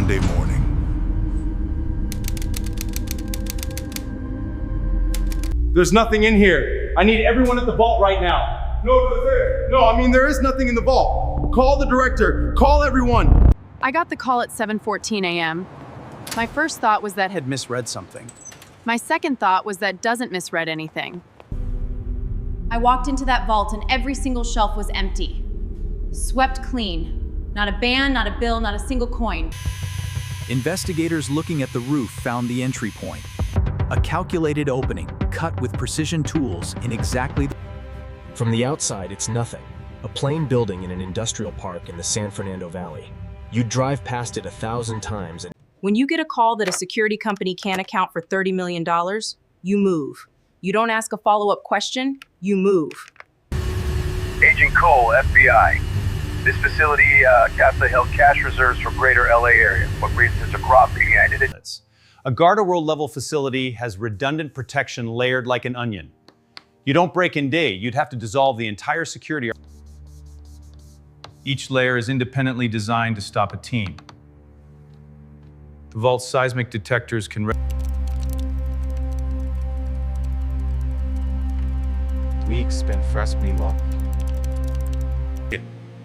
Monday morning. There's nothing in here. I need everyone at the vault right now. There is nothing in the vault. Call the director. Call everyone. I got the call at 7:14 a.m. My first thought was that Had misread something. My second thought was that doesn't misread anything. I walked into that vault and every single shelf was empty. Swept clean. Not a band, not a bill, not a single coin. Investigators looking at the roof found the entry point. A calculated opening, cut with precision tools in exactly the... From the outside, it's nothing. A plain building in an industrial park in the San Fernando Valley. You'd drive past it 1,000 times and When you get a call that a security company can't account for $30 million, you move. You don't ask a follow-up question, you move. Agent Cole, FBI. This facility, Casa held cash reserves for greater LA area. What reasons are cropping? A GardaWorld level facility has redundant protection layered like an onion. You don't break in day, you'd have to dissolve the entire security. Each layer is independently designed to stop a team. The vault's seismic detectors can... Weeks been freshly locked.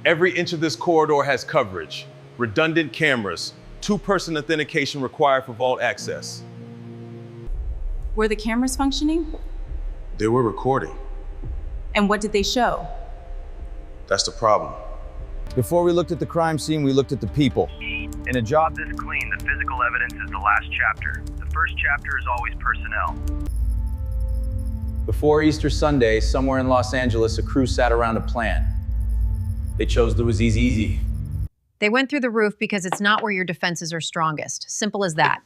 Every inch of this corridor has coverage, redundant cameras, two-person authentication required for vault access. Were the cameras functioning? They were recording. And what did they show? That's the problem. Before we looked at the crime scene, we looked at the people. In a job this clean, the physical evidence is the last chapter. The first chapter is always personnel. Before Easter Sunday, somewhere in Los Angeles, a crew sat around a plan. They chose the was easy. They went through the roof because it's not where your defenses are strongest. Simple as that.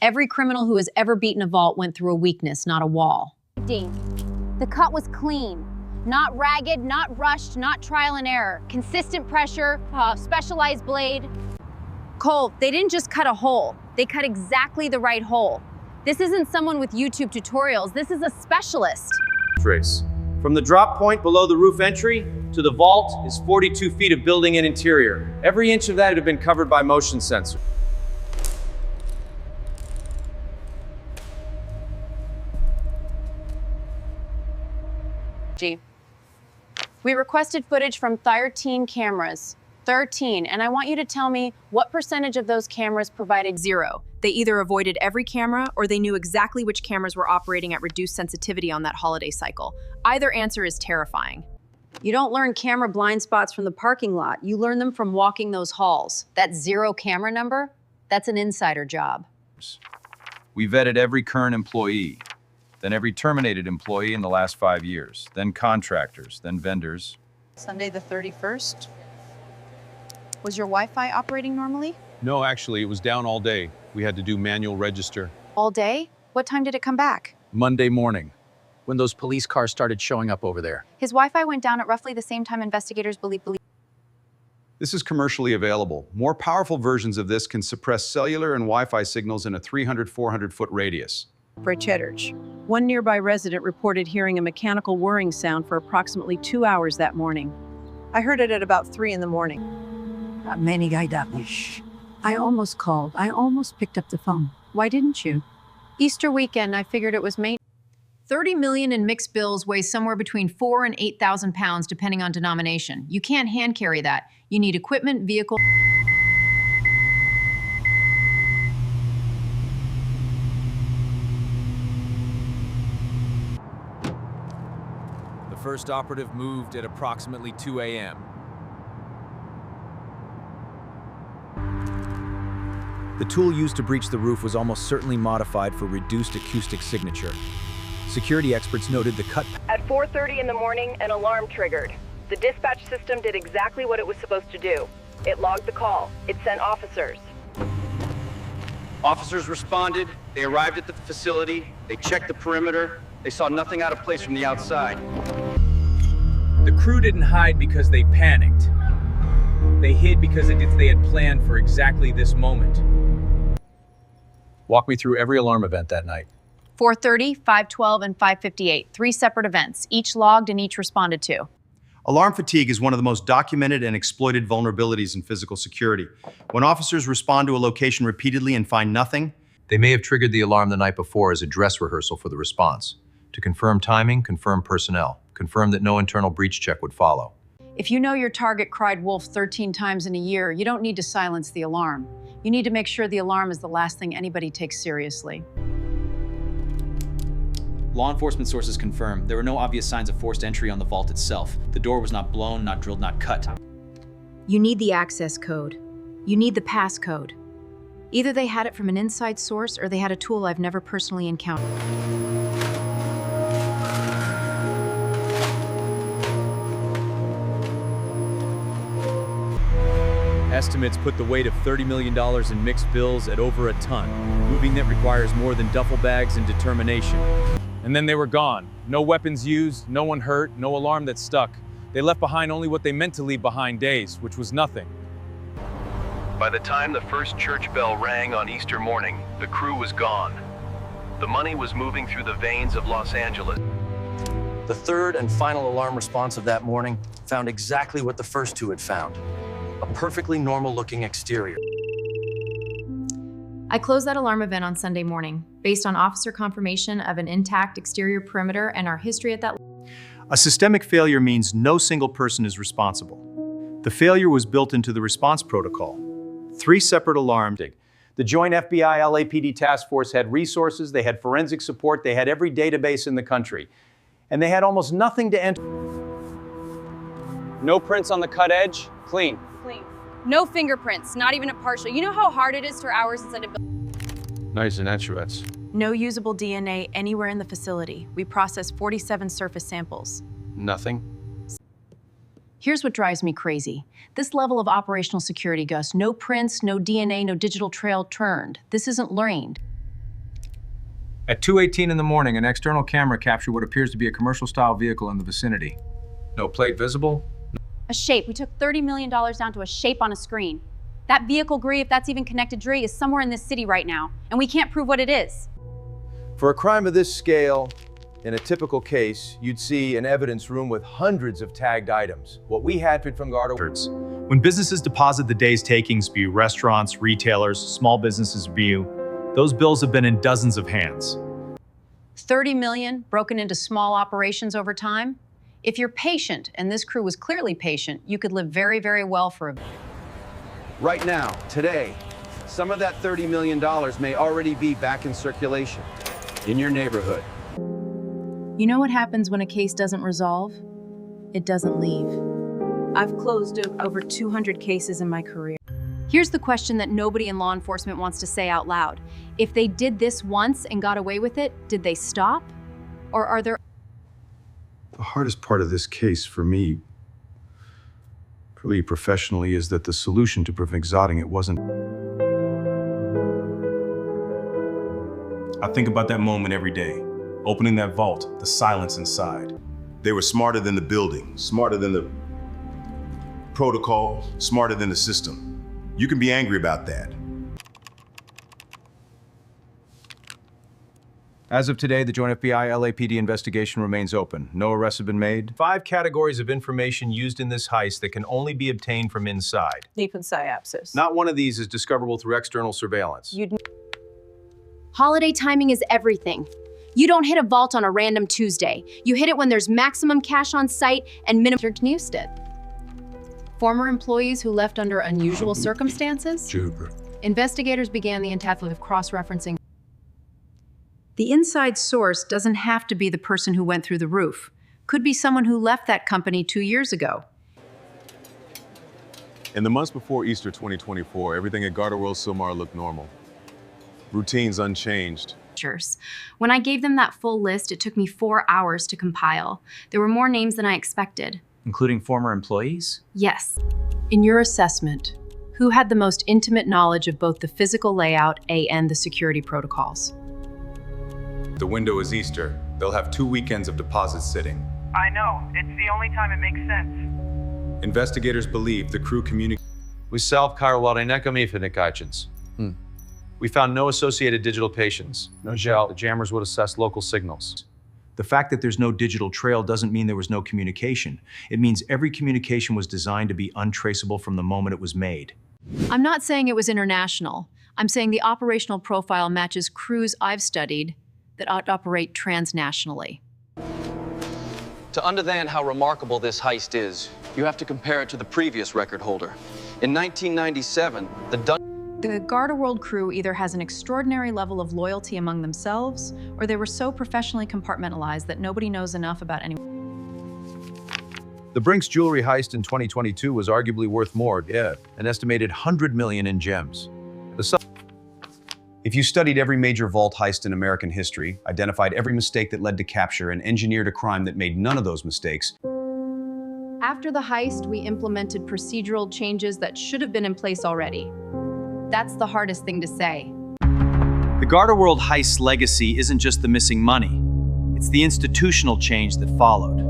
Every criminal who has ever beaten a vault went through a weakness, not a wall. The cut was clean. Not ragged, not rushed, not trial and error. Consistent pressure, specialized blade. Cole, they didn't just cut a hole. They cut exactly the right hole. This isn't someone with YouTube tutorials. This is a specialist. Trace. From the drop point below the roof entry to the vault is 42 feet of building and interior. Every inch of that had been covered by motion sensor. We requested footage from 13 cameras. 13, and I want you to tell me what percentage of those cameras provided 0. They either avoided every camera or they knew exactly which cameras were operating at reduced sensitivity on that holiday cycle. Either answer is terrifying. You don't learn camera blind spots from the parking lot. You learn them from walking those halls. That 0 camera number, that's an insider job. We vetted every current employee, then every terminated employee in the last 5 years, then contractors, then vendors. Sunday the 31st? Was your Wi-Fi operating normally? No, actually, it was down all day. We had to do manual register. All day? What time did it come back? Monday morning. When those police cars started showing up over there. His Wi-Fi went down at roughly the same time investigators believe. This is commercially available. More powerful versions of this can suppress cellular and Wi-Fi signals in a 300, 400-foot radius. Church. One nearby resident reported hearing a mechanical whirring sound for approximately 2 hours that morning. I heard it at about 3 in the morning. I almost called. I almost picked up the phone. Why didn't you? Easter weekend, I figured it was May. 30 million in mixed bills weigh somewhere between 4,000 and 8,000 pounds, depending on denomination. You can't hand carry that. You need equipment, vehicle. The first operative moved at approximately 2 a.m. The tool used to breach the roof was almost certainly modified for reduced acoustic signature. Security experts noted the cut. At 4:30 in the morning, an alarm triggered. The dispatch system did exactly what it was supposed to do. It logged the call. It sent officers. Officers responded. They arrived at the facility. They checked the perimeter. They saw nothing out of place from the outside. The crew didn't hide because they panicked. They hid because they had planned for exactly this moment. Walk me through every alarm event that night. 4:30, 5:12, and 5:58. 3 separate events, each logged and each responded to. Alarm fatigue is one of the most documented and exploited vulnerabilities in physical security. When officers respond to a location repeatedly and find nothing, they may have triggered the alarm the night before as a dress rehearsal for the response. To confirm timing, confirm personnel. Confirm that no internal breach check would follow. If you know your target cried wolf 13 times in a year, you don't need to silence the alarm. You need to make sure the alarm is the last thing anybody takes seriously. Law enforcement sources confirm there were no obvious signs of forced entry on the vault itself. The door was not blown, not drilled, not cut. You need the access code. You need the passcode. Either they had it from an inside source or they had a tool I've never personally encountered. Estimates put the weight of $30 million in mixed bills at over a ton, moving that requires more than duffel bags and determination. And then they were gone. No weapons used, no one hurt, no alarm that stuck. They left behind only what they meant to leave behind days, which was nothing. By the time the first church bell rang on Easter morning, the crew was gone. The money was moving through the veins of Los Angeles. The third and final alarm response of that morning found exactly what the first two had found. A perfectly normal-looking exterior. I closed that alarm event on Sunday morning, based on officer confirmation of an intact exterior perimeter and our history at that. a systemic failure means no single person is responsible. The failure was built into the response protocol. 3 separate alarms. The joint FBI LAPD task force had resources, they had forensic support, they had every database in the country. And they had almost nothing to enter. No prints on the cut edge, clean. Clean. No fingerprints, not even a partial. You know how hard it is for hours inside a building? Nice and naturals. No usable DNA anywhere in the facility. We processed 47 surface samples. Nothing. Here's what drives me crazy. This level of operational security, Gus. No prints, no DNA, no digital trail turned. This isn't learned. At 2:18 in the morning, an external camera captured what appears to be a commercial-style vehicle in the vicinity. No plate visible. A shape. We took $30 million down to a shape on a screen. That vehicle, Gree, if that's even connected, Dre, is somewhere in this city right now, and we can't prove what it is. For a crime of this scale, in a typical case, you'd see an evidence room with hundreds of tagged items. What we had from GardaWorld. When businesses deposit the day's takings, be restaurants, retailers, small businesses view, those bills have been in dozens of hands. 30 million broken into small operations over time. If you're patient, and this crew was clearly patient, you could live very, very well for a bit. Right now, today, some of that $30 million may already be back in circulation in your neighborhood. You know what happens when a case doesn't resolve? It doesn't leave. I've closed over 200 cases in my career. Here's the question that nobody in law enforcement wants to say out loud. If they did this once and got away with it, did they stop? Or are there... The hardest part of this case for me, really professionally, is that the solution to prevent exoting it wasn't. I think about that moment every day. Opening that vault, the silence inside. They were smarter than the building, smarter than the protocol, smarter than the system. You can be angry about that. As of today, the joint FBI LAPD investigation remains open. No arrests have been made. 5 categories of information used in this heist that can only be obtained from inside. Deep in synapses. Not one of these is discoverable through external surveillance. Holiday timing is everything. You don't hit a vault on a random Tuesday. You hit it when there's maximum cash on site and minimum Newstead. Former employees who left under unusual circumstances? Super. Investigators began the intent of cross-referencing. The inside source doesn't have to be the person who went through the roof. Could be someone who left that company 2 years ago. In the months before Easter 2024, everything at GardaWorld Silmar looked normal. Routines unchanged. When I gave them that full list, it took me 4 hours to compile. There were more names than I expected. Including former employees? Yes. In your assessment, who had the most intimate knowledge of both the physical layout and the security protocols? The window is Easter. They'll have 2 weekends of deposits sitting. I know. It's the only time it makes sense. Investigators believe the crew communicated. We solved Karwaldenekamifinikaitchens. We found no associated digital patients. No gel. The jammers would assess local signals. The fact that there's no digital trail doesn't mean there was no communication. It means every communication was designed to be untraceable from the moment it was made. I'm not saying it was international. I'm saying the operational profile matches crews I've studied that operate transnationally. To understand how remarkable this heist is, you have to compare it to the previous record holder. In 1997, The GardaWorld crew either has an extraordinary level of loyalty among themselves, or they were so professionally compartmentalized that nobody knows enough about anyone. The Brinks jewelry heist in 2022 was arguably worth more, an estimated 100 million in gems. If you studied every major vault heist in American history, identified every mistake that led to capture, and engineered a crime that made none of those mistakes. After the heist, we implemented procedural changes that should have been in place already. That's the hardest thing to say. The GardaWorld heist's legacy isn't just the missing money. It's the institutional change that followed.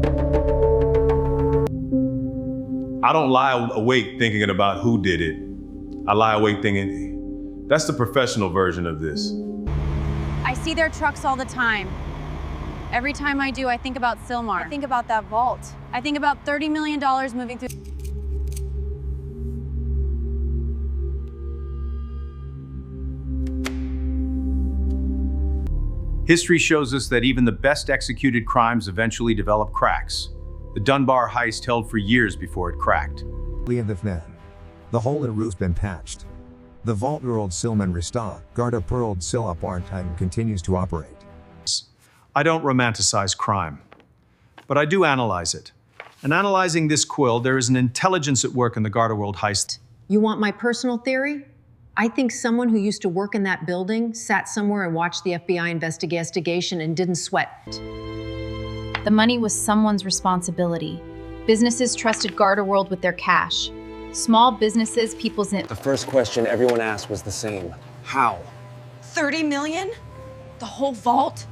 I don't lie awake thinking about who did it. I lie awake thinking, that's the professional version of this. I see their trucks all the time. Every time I do, I think about Silmar. I think about that vault. I think about $30 million moving through. History shows us that even the best executed crimes eventually develop cracks. The Dunbar heist held for years before it cracked. The hole in the roof's been patched. The vault-world Silman restored, GardaWorld Silapartime continues to operate. I don't romanticize crime, but I do analyze it. And analyzing this quill, there is an intelligence at work in the GardaWorld heist. You want my personal theory? I think someone who used to work in that building sat somewhere and watched the FBI investigation and didn't sweat it. The money was someone's responsibility. Businesses trusted GardaWorld with their cash. Small businesses, people's... The first question everyone asked was the same. How? 30 million? The whole vault?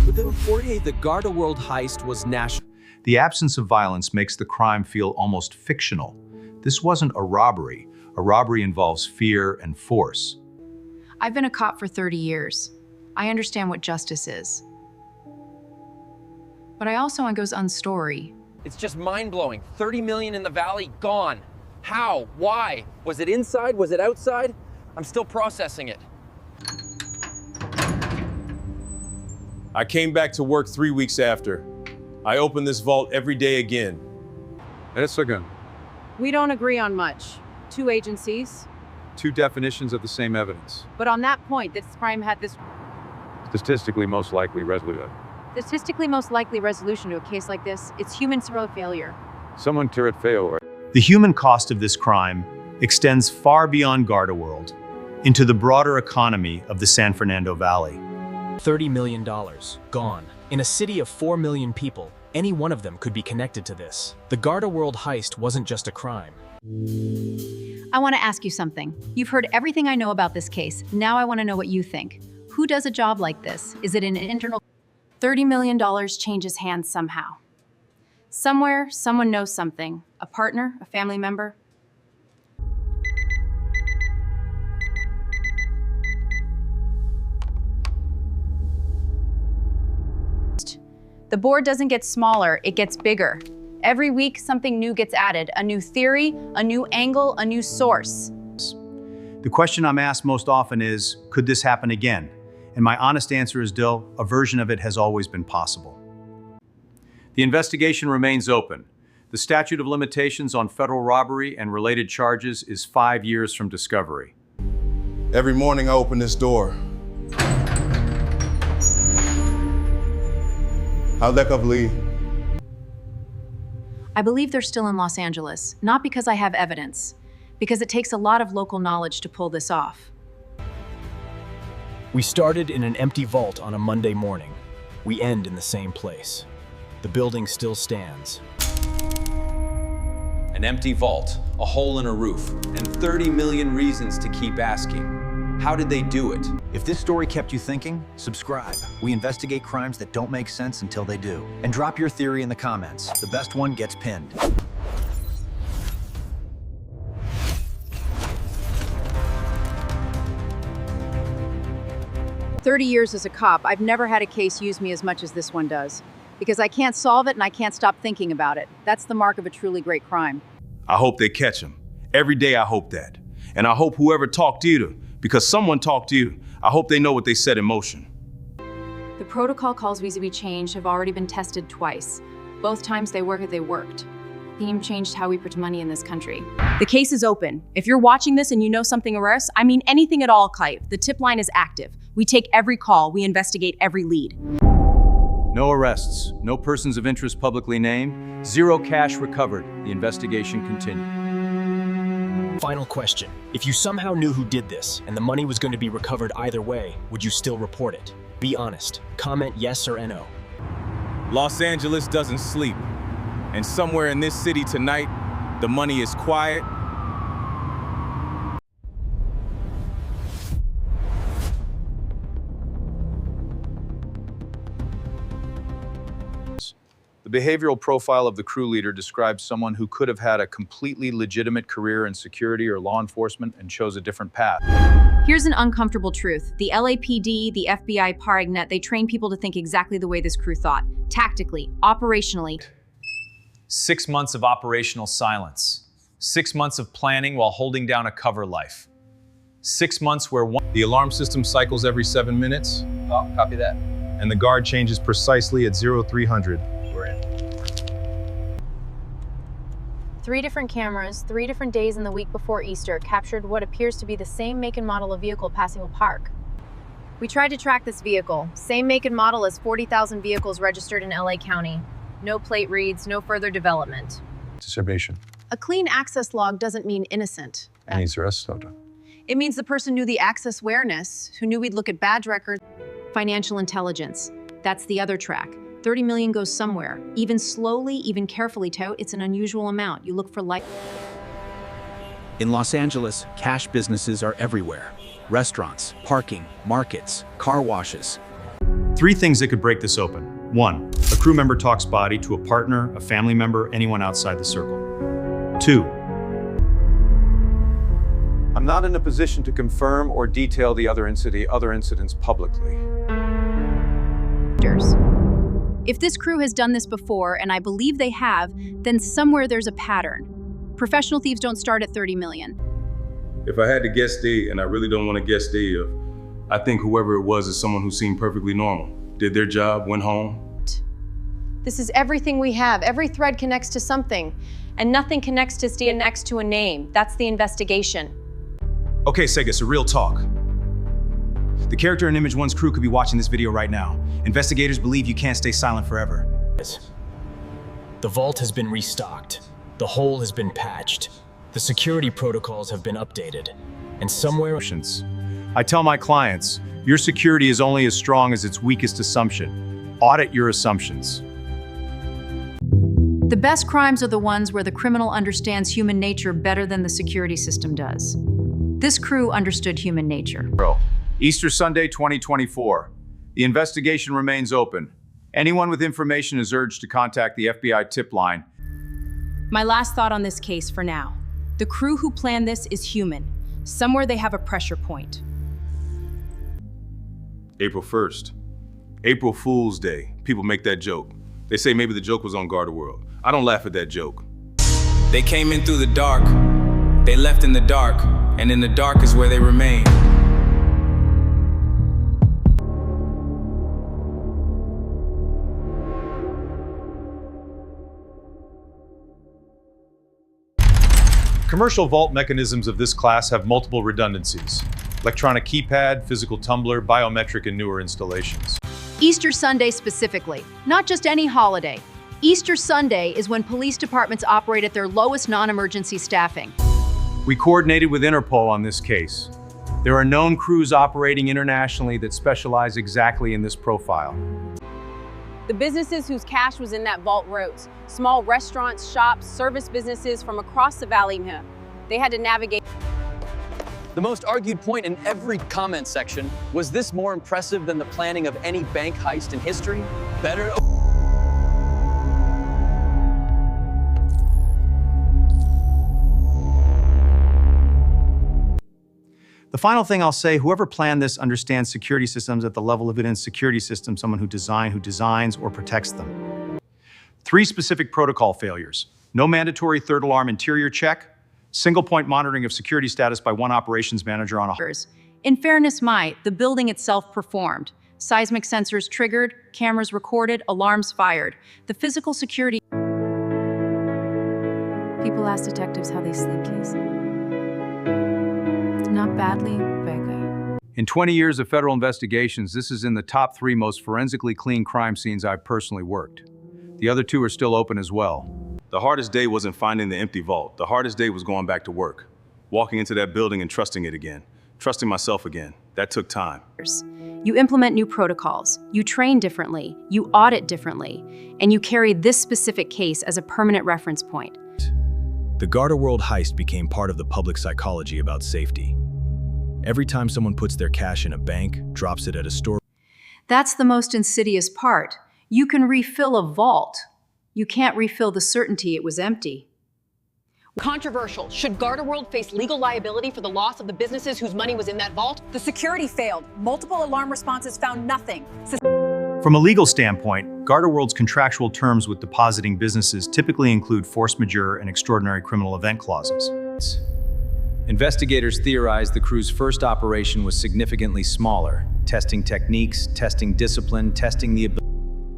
Within 48, the GardaWorld heist was national. The absence of violence makes the crime feel almost fictional. This wasn't a robbery. A robbery involves fear and force. I've been a cop for 30 years. I understand what justice is. But I also want goes unstory. It's just mind-blowing. 30 million in the valley, gone. How? Why? Was it inside? Was it outside? I'm still processing it. I came back to work 3 weeks after. I opened this vault every day again. We don't agree on much. Two agencies. Two definitions of the same evidence. But on that point, this crime had this Statistically most likely resolution. resolution to a case like this. It's human failure. Someone to it fail. The human cost of this crime extends far beyond GardaWorld into the broader economy of the San Fernando Valley. $30 million, gone. In a city of 4 million people, any one of them could be connected to this. The GardaWorld heist wasn't just a crime. I want to ask you something. You've heard everything I know about this case. Now I want to know what you think. Who does a job like this? Is it an internal... $30 million changes hands somehow. Somewhere, someone knows something. A partner, a family member. The board doesn't get smaller, it gets bigger. Every week, something new gets added. A new theory, a new angle, a new source. The question I'm asked most often is, could this happen again? And my honest answer is, Dill, a version of it has always been possible. The investigation remains open. The statute of limitations on federal robbery and related charges is 5 years from discovery. Every morning I open this door. Lee. I believe they're still in Los Angeles, not because I have evidence, because it takes a lot of local knowledge to pull this off. We started in an empty vault on a Monday morning. We end in the same place. The building still stands. An empty vault, a hole in a roof, and 30 million reasons to keep asking. How did they do it? If this story kept you thinking, subscribe. We investigate crimes that don't make sense until they do. And drop your theory in the comments. The best one gets pinned. 30 years as a cop, I've never had a case use me as much as this one does. Because I can't solve it and I can't stop thinking about it. That's the mark of a truly great crime. I hope they catch him. Every day I hope that. And I hope whoever talked to you, because someone talked to you, I hope they know what they set in motion. The protocol calls vis-a-vis change have already been tested twice. Both times they worked. Theme changed how we put money in this country. The case is open. If you're watching this and you know something of us, I mean anything at all, Clive, the tip line is active. We take every call, we investigate every lead. No arrests, no persons of interest publicly named, 0 cash recovered. The investigation continued. Final question. If you somehow knew who did this and the money was going to be recovered either way, would you still report it? Be honest. Comment yes or no. Los Angeles doesn't sleep. And somewhere in this city tonight, the money is quiet. The behavioral profile of the crew leader describes someone who could have had a completely legitimate career in security or law enforcement and chose a different path. Here's an uncomfortable truth. The LAPD, the FBI, Parignet, they train people to think exactly the way this crew thought. Tactically, operationally. 6 months of operational silence. 6 months of planning while holding down a cover life. 6 months where the alarm system cycles every 7 minutes. Oh, copy that. And the guard changes precisely at 0300. We're in. 3 different cameras, 3 different days in the week before Easter captured what appears to be the same make and model of vehicle passing a park. We tried to track this vehicle. Same make and model as 40,000 vehicles registered in LA County. No plate reads, no further development. Distribution. A clean access log doesn't mean innocent. And he's arrested. It means the person knew the access awareness, who knew we'd look at badge records. Financial intelligence. That's the other track. 30 million goes somewhere. Even slowly, even carefully, tout, it's an unusual amount. You look for light. In Los Angeles, cash businesses are everywhere. Restaurants, parking, markets, car washes. 3 things that could break this open. 1, a crew member talks body to a partner, a family member, anyone outside the circle. 2, I'm not in a position to confirm or detail the other incidents publicly. If this crew has done this before, and I believe they have, then somewhere there's a pattern. Professional thieves don't start at 30 million. If I had to guess Dave, and I really don't want to guess Dave, I think whoever it was is someone who seemed perfectly normal. Did their job, went home. This is everything we have. Every thread connects to something, and nothing connects to next to a name. That's the investigation. Okay, Segas, a real talk. The character in Image 1's crew could be watching this video right now. Investigators believe you can't stay silent forever. The vault has been restocked. The hole has been patched. The security protocols have been updated. And somewhere... I tell my clients, your security is only as strong as its weakest assumption. Audit your assumptions. The best crimes are the ones where the criminal understands human nature better than the security system does. This crew understood human nature. Easter Sunday 2024. The investigation remains open. Anyone with information is urged to contact the FBI tip line. My last thought on this case for now. The crew who planned this is human. Somewhere they have a pressure point. April 1st. April Fool's Day. People make that joke. They say maybe the joke was on GardaWorld. I don't laugh at that joke. They came in through the dark. They left in the dark. And in the dark is where they remain. Commercial vault mechanisms of this class have multiple redundancies. Electronic keypad, physical tumbler, biometric, and newer installations. Easter Sunday specifically, not just any holiday. Easter Sunday is when police departments operate at their lowest non-emergency staffing. We coordinated with Interpol on this case. There are known crews operating internationally that specialize exactly in this profile. The businesses whose cash was in that vault rose. Small restaurants, shops, service businesses from across the valley. They had to navigate. The most argued point in every comment section was this more impressive than the planning of any bank heist in history? Better. The final thing I'll say, whoever planned this understands security systems at the level of evidence security system, someone who designs or protects them. 3 specific protocol failures. No mandatory third alarm interior check, single point monitoring of security status by one operations manager on a... In fairness, the building itself performed. Seismic sensors triggered, cameras recorded, alarms fired. The physical security... People ask detectives how they sleep, Case. Not badly, very. In 20 years of federal investigations, this is in the top 3 most forensically clean crime scenes I've personally worked. The other 2 are still open as well. The hardest day wasn't finding the empty vault. The hardest day was going back to work. Walking into that building and trusting it again. Trusting myself again. That took time. You implement new protocols, you train differently, you audit differently, and you carry this specific case as a permanent reference point. The GardaWorld heist became part of the public psychology about safety. Every time someone puts their cash in a bank, drops it at a store... That's the most insidious part. You can refill a vault. You can't refill the certainty it was empty. Controversial. Should GardaWorld face legal liability for the loss of the businesses whose money was in that vault? The security failed. Multiple alarm responses found nothing. From a legal standpoint, GardaWorld's contractual terms with depositing businesses typically include force majeure and extraordinary criminal event clauses. Investigators theorized the crew's first operation was significantly smaller, testing techniques, testing discipline, testing the ability.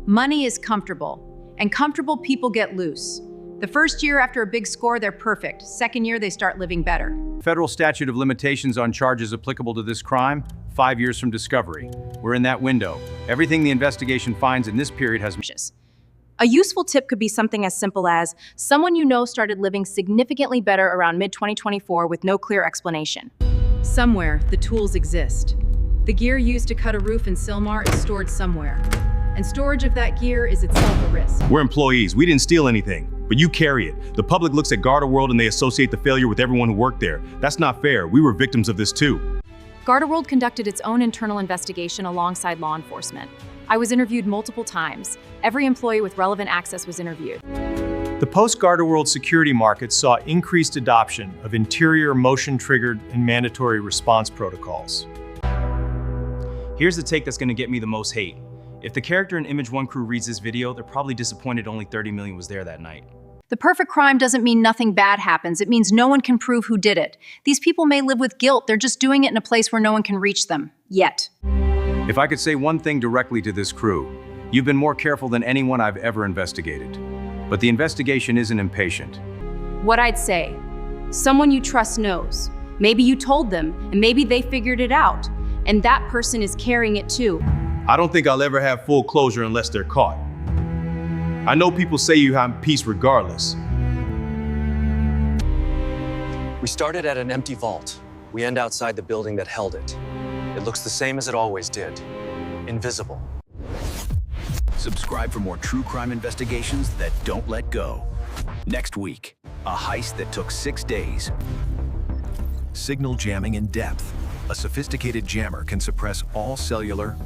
Money is comfortable, and comfortable people get loose. The first year after a big score, they're perfect. Second year, they start living better. Federal statute of limitations on charges applicable to this crime, 5 years from discovery. We're in that window. Everything the investigation finds in this period has... A useful tip could be something as simple as, someone you know started living significantly better around mid-2024 with no clear explanation. Somewhere, the tools exist. The gear used to cut a roof in Silmar is stored somewhere. And storage of that gear is itself a risk. We're employees. We didn't steal anything, but you carry it. The public looks at GardaWorld and they associate the failure with everyone who worked there. That's not fair. We were victims of this too. GardaWorld conducted its own internal investigation alongside law enforcement. I was interviewed multiple times. Every employee with relevant access was interviewed. The post-GardaWorld security market saw increased adoption of interior motion-triggered and mandatory response protocols. Here's the take that's gonna get me the most hate. If the character in Image One crew reads this video, they're probably disappointed only 30 million was there that night. The perfect crime doesn't mean nothing bad happens. It means no one can prove who did it. These people may live with guilt. They're just doing it in a place where no one can reach them. Yet. If I could say one thing directly to this crew, you've been more careful than anyone I've ever investigated. But the investigation isn't impatient. What I'd say, someone you trust knows. Maybe you told them, and maybe they figured it out. And that person is carrying it too. I don't think I'll ever have full closure unless they're caught. I know people say you have peace regardless. We started at an empty vault. We end outside the building that held it. It looks the same as it always did. Invisible. Subscribe for more true crime investigations that don't let go. Next week, a heist that took 6 days. Signal jamming in depth. A sophisticated jammer can suppress all cellular.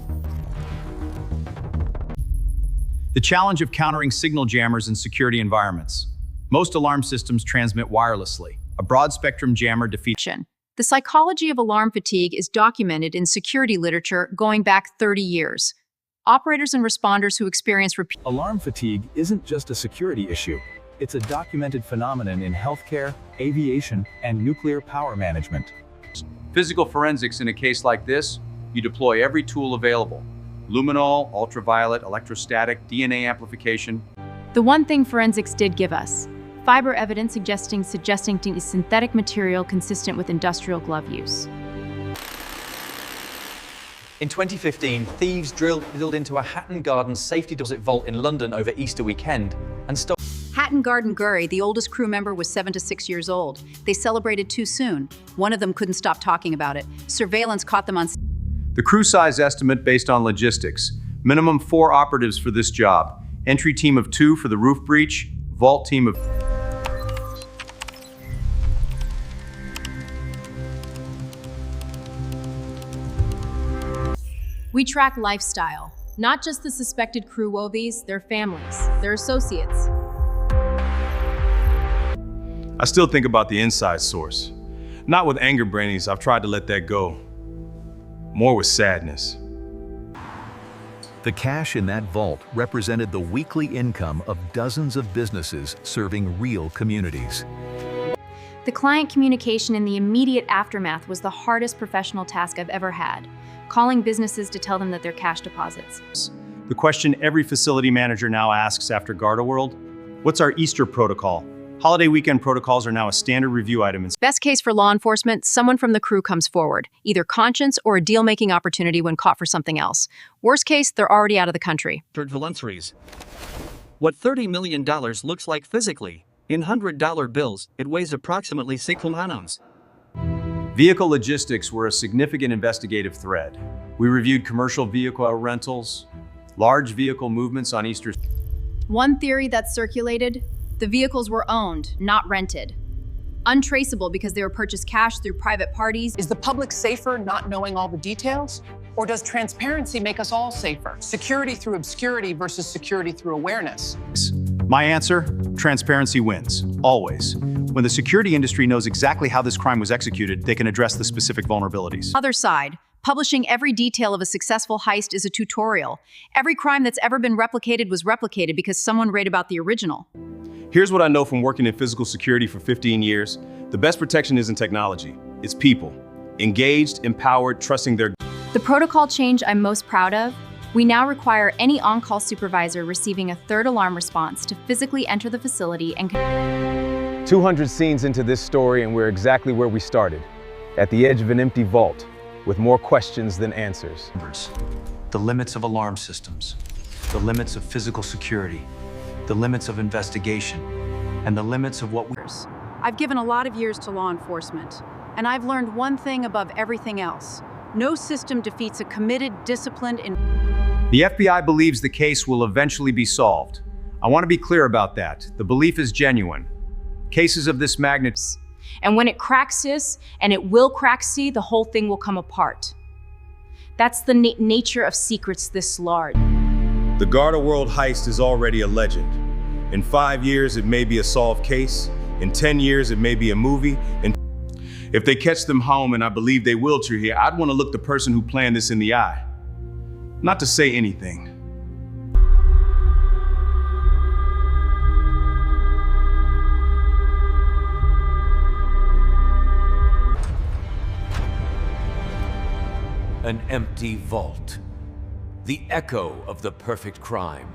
The challenge of countering signal jammers in security environments. Most alarm systems transmit wirelessly. A broad-spectrum jammer defeats... The psychology of alarm fatigue is documented in security literature going back 30 years. Operators and responders who experience repeat... Alarm fatigue isn't just a security issue. It's a documented phenomenon in healthcare, aviation, and nuclear power management. Physical forensics in a case like this, you deploy every tool available. Luminol, ultraviolet, electrostatic, DNA amplification. The one thing forensics did give us, fiber evidence suggesting synthetic material consistent with industrial glove use. In 2015, thieves drilled into a Hatton Garden safety deposit vault in London over Easter weekend and stole... Hatton Garden Gurry, the oldest crew member, was 7 to 6 years old. They celebrated too soon. One of them couldn't stop talking about it. Surveillance caught them on... The crew size estimate based on logistics. Minimum 4 operatives for this job. Entry team of 2 for the roof breach. Vault team of... We track lifestyle, not just the suspected crew wovies, their families, their associates. I still think about the inside source. Not with anger, Brainies. I've tried to let that go. More with sadness. The cash in that vault represented the weekly income of dozens of businesses serving real communities. The client communication in the immediate aftermath was the hardest professional task I've ever had, calling businesses to tell them that they're cash deposits. The question every facility manager now asks after GardaWorld, what's our Easter protocol? Holiday weekend protocols are now a standard review item. Best case for law enforcement, someone from the crew comes forward, either conscience or a deal-making opportunity when caught for something else. Worst case, they're already out of the country. Valences. What $30 million looks like physically. In $100 bills, it weighs approximately 6 pounds. Vehicle logistics were a significant investigative thread. We reviewed commercial vehicle rentals, large vehicle movements on Easter. One theory that circulated, the vehicles were owned, not rented. Untraceable because they were purchased cash through private parties. Is the public safer not knowing all the details? Or does transparency make us all safer? Security through obscurity versus security through awareness? My answer, transparency wins, always. When the security industry knows exactly how this crime was executed, they can address the specific vulnerabilities. Other side, publishing every detail of a successful heist is a tutorial. Every crime that's ever been replicated was replicated because someone read about the original. Here's what I know from working in physical security for 15 years. The best protection isn't technology, it's people. Engaged, empowered, trusting their... The protocol change I'm most proud of, we now require any on-call supervisor receiving a third alarm response to physically enter the facility and... 200 scenes into this story and we're exactly where we started, at the edge of an empty vault, with more questions than answers. The limits of alarm systems, the limits of physical security, the limits of investigation, and the limits of what we... I've given a lot of years to law enforcement, and I've learned one thing above everything else. No system defeats a committed, disciplined... The FBI believes the case will eventually be solved. I want to be clear about that. The belief is genuine. Cases of this magnitude... And when it cracks, sis, and it will crack, see, the whole thing will come apart. That's the nature of secrets this large. The GardaWorld heist is already a legend. In 5 years, it may be a solved case. In 10 years, it may be a movie. And if they catch them home, and I believe they will, here, I'd want to look the person who planned this in the eye. Not to say anything. An empty vault. The echo of the perfect crime.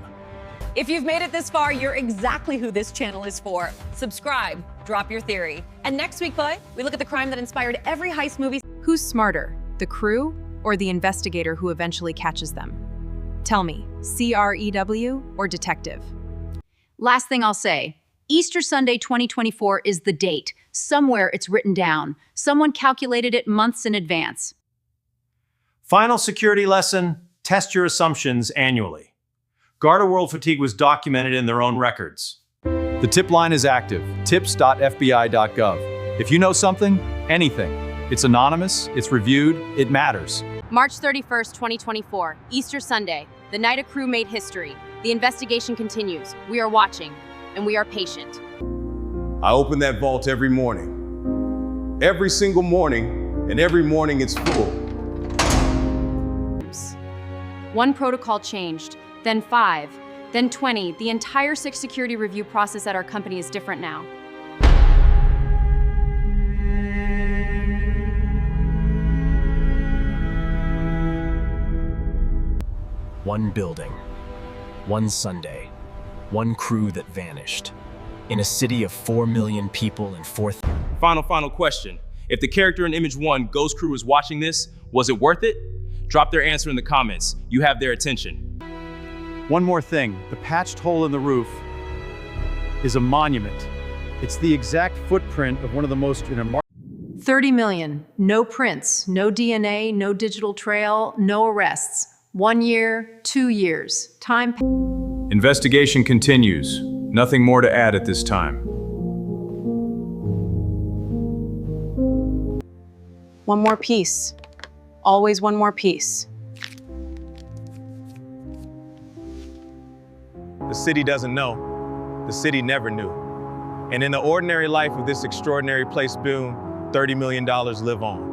If you've made it this far, you're exactly who this channel is for. Subscribe, drop your theory. And next week, bud, we look at the crime that inspired every heist movie. Who's smarter, the crew or the investigator who eventually catches them? Tell me, CREW or detective? Last thing I'll say, Easter Sunday 2024 is the date. Somewhere it's written down. Someone calculated it months in advance. Final security lesson, test your assumptions annually. GardaWorld fatigue was documented in their own records. The tip line is active, tips.fbi.gov. If you know something, anything, it's anonymous, it's reviewed, it matters. March 31st, 2024, Easter Sunday. The night a crew made history. The investigation continues. We are watching, and we are patient. I open that vault every morning. Every single morning, and every morning it's full. One protocol changed, then 5, then 20. The entire 6 security review process at our company is different now. One building, one Sunday, one crew that vanished. In a city of 4 million people and 4,000. Final question. If the character in Image 1, Ghost Crew, is watching this, was it worth it? Drop their answer in the comments. You have their attention. One more thing, the patched hole in the roof is a monument. It's the exact footprint of one of the most... 30 million, no prints, no DNA, no digital trail, no arrests. 1 year, 2 years, time... Investigation continues. Nothing more to add at this time. One more piece. Always one more piece. The city doesn't know. The city never knew. And in the ordinary life of this extraordinary place, Boone, $30 million live on.